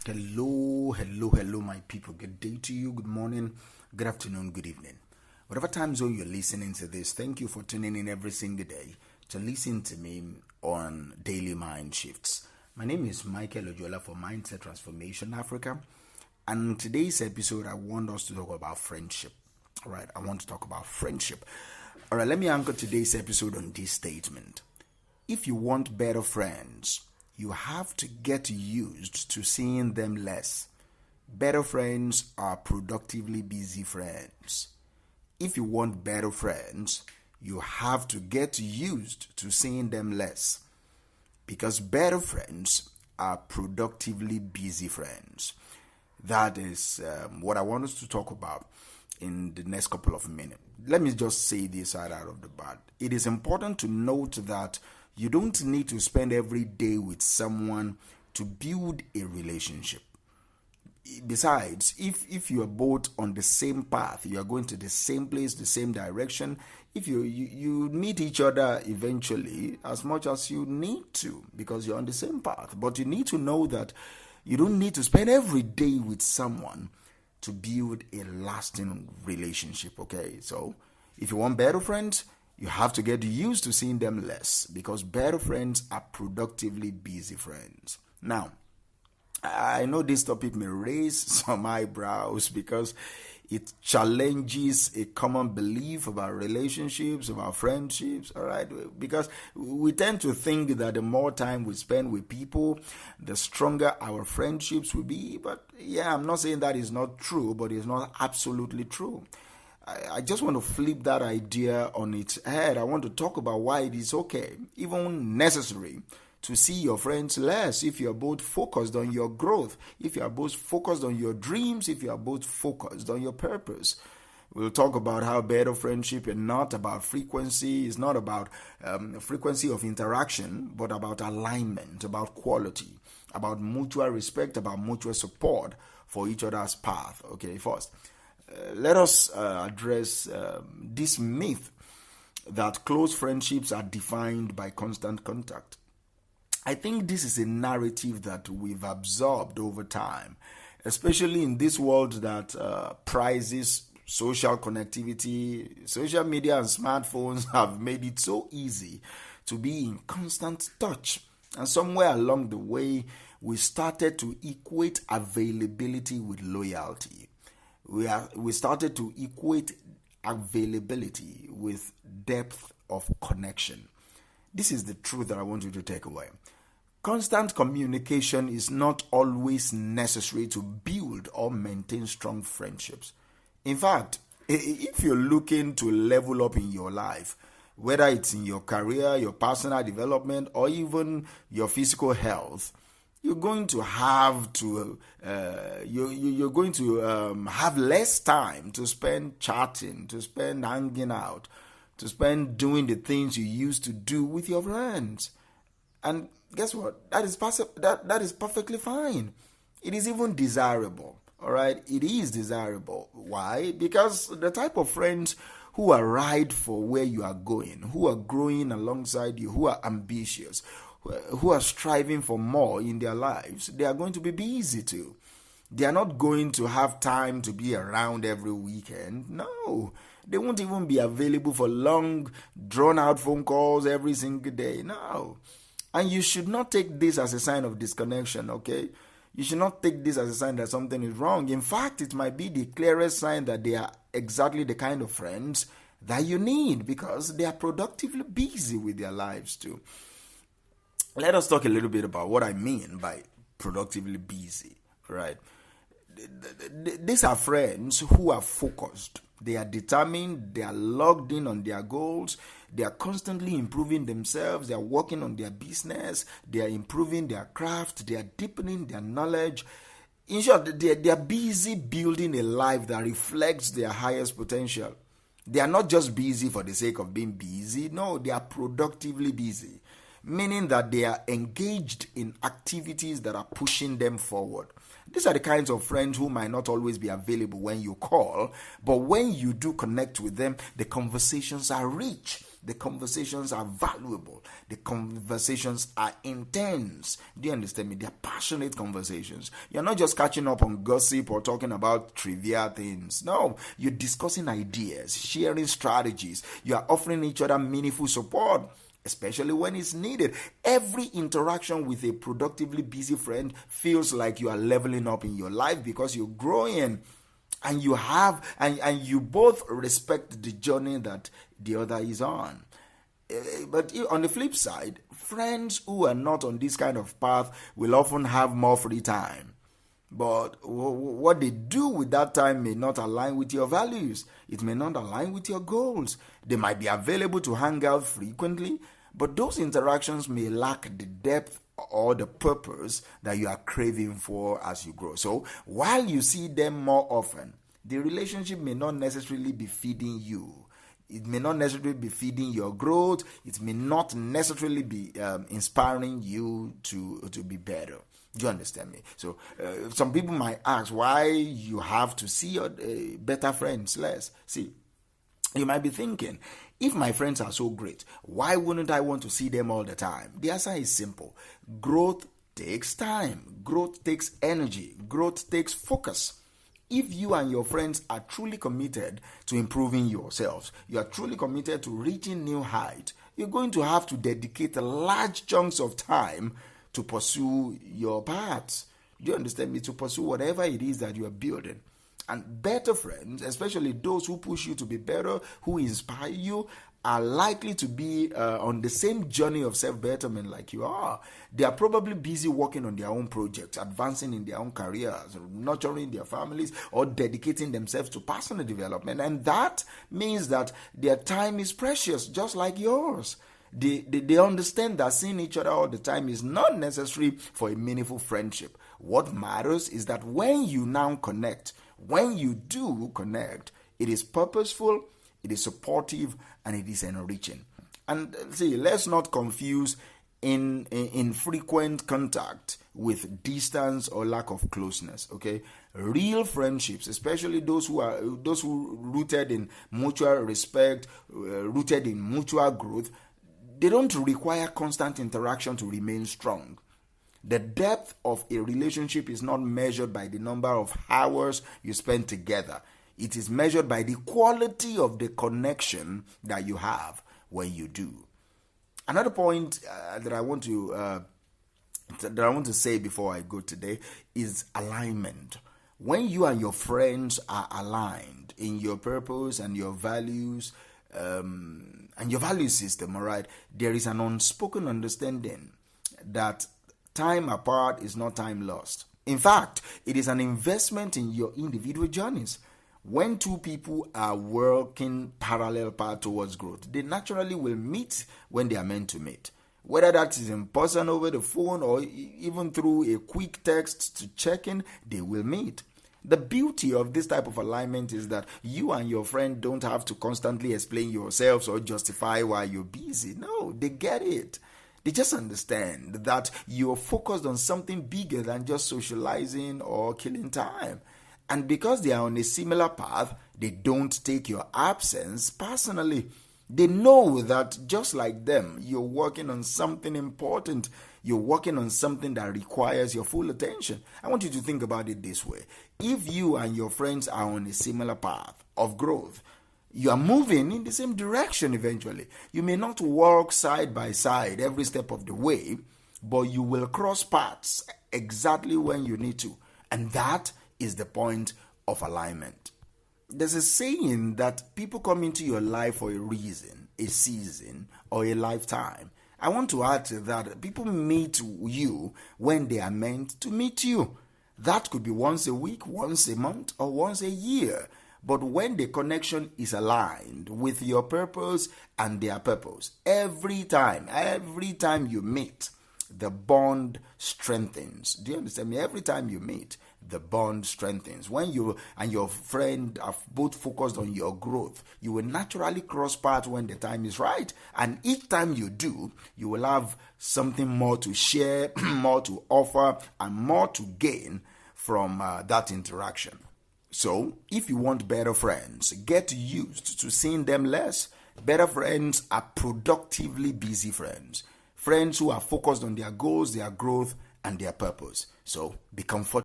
Hello, my people. Good day to you, good morning, good afternoon, good evening. Whatever time zone you're listening to this, thank you for tuning in every single day to listen to me on Daily Mind Shifts. My name is Michael Ojola for Mindset Transformation Africa, and in today's episode, I want us to talk about friendship. All right, I want to talk about friendship. All right, let me anchor today's episode on this statement. If you want better friends, you have to get used to seeing them less. Better friends are productively busy friends. If you want better friends, you have to get used to seeing them less. Because better friends are productively busy friends. That is what I want us to talk about in the next couple of minutes. Let me just say this right out of the bat. It is important to note that you don't need to spend every day with someone to build a relationship. Besides, if you are both on the same path, you are going to the same place, the same direction, if you meet each other eventually as much as you need to because you're on the same path. But you need to know that you don't need to spend every day with someone to build a lasting relationship, okay? So if you want better friends, you have to get used to seeing them less because better friends are productively busy friends. Now, I know this topic may raise some eyebrows because it challenges a common belief about relationships, about friendships, all right? Because we tend to think that the more time we spend with people, the stronger our friendships will be. But yeah, I'm not saying that is not true, but it's not absolutely true. I just want to flip that idea on its head. I want to talk about why it is okay, even necessary, to see your friends less if you are both focused on your growth, if you are both focused on your dreams, if you are both focused on your purpose. We'll talk about how better friendship is not about frequency, it's not about frequency of interaction, but about alignment, about quality, about mutual respect, about mutual support for each other's path. Okay, first, let us address this myth that close friendships are defined by constant contact. I think this is a narrative that we've absorbed over time, especially in this world that prizes social connectivity. Social media and smartphones have made it so easy to be in constant touch. And somewhere along the way, we started to equate availability with loyalty. We started to equate availability with depth of connection. This is the truth that I want you to take away. Constant communication is not always necessary to build or maintain strong friendships. In fact, if you're looking to level up in your life, whether it's in your career, your personal development, or even your physical health, you're going to have to have less time to spend chatting, to spend hanging out, to spend doing the things you used to do with your friends. And guess what? That is perfectly fine. It is even desirable. All right? It is desirable. Why? Because the type of friends who are right for where you are going, who are growing alongside you, who are ambitious, who are striving for more in their lives, they are going to be busy too. They are not going to have time to be around every weekend. No. They won't even be available for long, drawn-out phone calls every single day. No. And you should not take this as a sign of disconnection, okay? You should not take this as a sign that something is wrong. In fact, it might be the clearest sign that they are exactly the kind of friends that you need because they are productively busy with their lives too. Let us talk a little bit about what I mean by productively busy, right? These are friends who are focused. They are determined. They are logged in on their goals. They are constantly improving themselves. They are working on their business. They are improving their craft. They are deepening their knowledge. In short, they are busy building a life that reflects their highest potential. They are not just busy for the sake of being busy. No, they are productively busy, meaning that they are engaged in activities that are pushing them forward. These are the kinds of friends who might not always be available when you call, but when you do connect with them, the conversations are rich. The conversations are valuable. The conversations are intense. Do you understand me? They are passionate conversations. You're not just catching up on gossip or talking about trivial things. No, you're discussing ideas, sharing strategies. You are offering each other meaningful support, especially when it's needed. Every interaction with a productively busy friend feels like you are leveling up in your life because you're growing. And you both respect the journey that the other is on. But on the flip side, friends who are not on this kind of path will often have more free time. But what they do with that time may not align with your values. It may not align with your goals. They might be available to hang out frequently, but those interactions may lack the depth or the purpose that you are craving for as you grow. So while you see them more often, the relationship may not necessarily be feeding you. It may not necessarily be feeding your growth. It may not necessarily be inspiring you to be better. Do you understand me? So some people might ask why you have to see your better friends less. See, you might be thinking, if my friends are so great, why wouldn't I want to see them all the time? The answer is simple. Growth takes time. Growth takes energy. Growth takes focus. If you and your friends are truly committed to improving yourselves, you are truly committed to reaching new heights, you're going to have to dedicate large chunks of time to pursue your paths. Do you understand me? To pursue whatever it is that you are building. And better friends, especially those who push you to be better, who inspire you, are likely to be on the same journey of self-betterment like you are. They are probably busy working on their own projects, advancing in their own careers, nurturing their families, or dedicating themselves to personal development. And that means that their time is precious, just like yours. They understand that seeing each other all the time is not necessary for a meaningful friendship. What matters is that when you now connect, when you do connect, it is purposeful, it is supportive, and it is enriching. And see, let's not confuse infrequent contact with distance or lack of closeness. Okay, real friendships, especially those who rooted in mutual respect, rooted in mutual growth, they don't require constant interaction to remain strong. The depth of a relationship is not measured by the number of hours you spend together. It is measured by the quality of the connection that you have when you do. Another point that I want to say before I go today is alignment. When you and your friends are aligned in your purpose and your values and your value system, all right, there is an unspoken understanding that time apart is not time lost. In fact, it is an investment in your individual journeys. When two people are working parallel path towards growth, they naturally will meet when they are meant to meet. Whether that is in person, over the phone, or even through a quick text to check in, they will meet. The beauty of this type of alignment is that you and your friend don't have to constantly explain yourselves or justify why you're busy. No, they get it. They just understand that you're focused on something bigger than just socializing or killing time. And because they are on a similar path, they don't take your absence personally. They know that just like them, you're working on something important. You're working on something that requires your full attention. I want you to think about it this way. If you and your friends are on a similar path of growth, you are moving in the same direction eventually. You may not walk side by side every step of the way, but you will cross paths exactly when you need to. And that is the point of alignment. There's a saying that people come into your life for a reason, a season, or a lifetime. I want to add to that, people meet you when they are meant to meet you. That could be once a week, once a month, or once a year. But when the connection is aligned with your purpose and their purpose, every time you meet, the bond strengthens. Do you understand me? Every time you meet, the bond strengthens. When you and your friend are both focused on your growth, you will naturally cross paths when the time is right. And each time you do, you will have something more to share, more to offer, and more to gain from that interaction. So, if you want better friends, get used to seeing them less. Better friends are productively busy friends. Friends who are focused on their goals, their growth, and their purpose. So be comfortable.